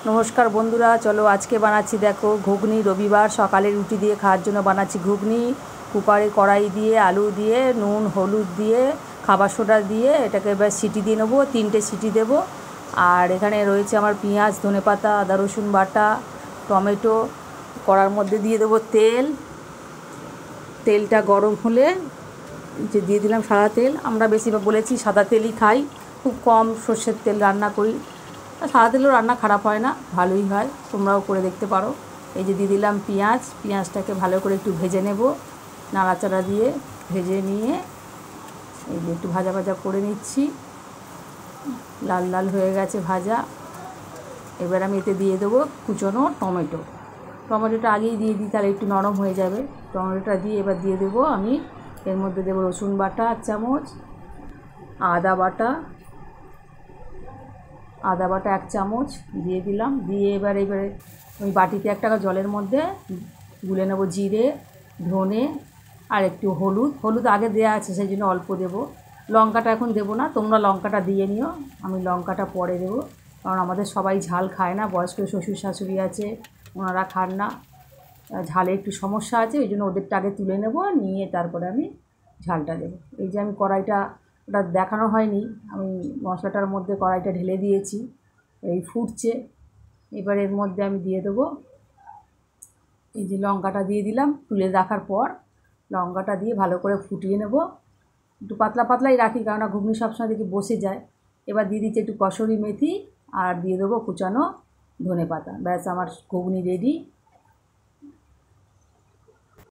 নমস্কার বন্ধুরা, চলো আজকে বানাচ্ছি দেখো ঘুগনি। রবিবার সকালে রুটি দিয়ে খাওয়ার জন্য বানাচ্ছি ঘুগনি। কুকারে কড়াই দিয়ে আলু দিয়ে নুন হলুদ দিয়ে খাবার সোডা দিয়ে এটাকে এবার সিটি দিয়ে নেবো, 3টে সিটি দেবো। আর এখানে রয়েছে আমার পেঁয়াজ, ধনেপাতা, আদা রসুন বাটা, টমেটো। কড়ার মধ্যে দিয়ে দেবো তেল। তেলটা গরম হলে যে দিয়ে দিলাম সাদা তেল। আমরা বেশিরভাগ বলেছি সাদা তেলই খাই, খুব কম সর্ষের তেল রান্না করি। সাদা তেলেও রান্না খারাপ হয় না, ভালোই হয়, তোমরাও করে দেখতে পারো। এই যে দিয়ে দিলাম পেঁয়াজ। পেঁয়াজটাকে ভালো করে একটু ভেজে নেব, নাড়াচাড়া দিয়ে ভেজে নিয়ে এই যে একটু ভাজা ভাজা করে নিচ্ছি। লাল লাল হয়ে গেছে ভাজা। এবার আমি এতে দিয়ে দেবো কুচনো টমেটো। টমেটোটা আগেই দিয়ে দিই, তাহলে একটু নরম হয়ে যাবে। টমেটোটা দিয়ে এবার দিয়ে দেবো আমি এর মধ্যে দেবো রসুন বাটা 1 চামচ, আদা বাটা 1 চামচ দিয়ে দিলাম। দিয়ে এবারে ওই বাটিতে একটা জলের মধ্যে গুলে নেবো জিরে, ধনে আর একটু হলুদ আগে দেওয়া আছে, সেই জন্য অল্প দেবো। লঙ্কাটা এখন দেবো না, তোমরা লঙ্কাটা দিয়ে নিও, আমি লঙ্কাটা পরে দেবো। কারণ আমাদের সবাই ঝাল খায় না, বয়স্ক শ্বশুর শাশুড়ি আছে, ওনারা খান না, ঝালে একটু সমস্যা আছে, ওই জন্য ওদেরটা আগে তুলে নেব, নিয়ে তারপরে আমি ঝালটা দেবো। এই যে আমি কড়াইটা, ওটা দেখানো হয়নি, আমি মশলাটার মধ্যে কড়াইটা ঢেলে দিয়েছি, এই ফুটছে। এবার এর মধ্যে আমি দিয়ে দেবো এই যে লঙ্কাটা দিয়ে দিলাম তুলে রাখার পর। লঙ্কাটা দিয়ে ভালো করে ফুটিয়ে নেব, একটু পাতলা পাতলাই রাখি, কেননা ঘুগনি সবসময় দেখি বসে যায়। এবার দিয়ে দিচ্ছি একটু কসুরি মেথি আর দিয়ে দেবো কুচানো ধনেপাতা। ব্যাস আমার ঘুগনি রেডি।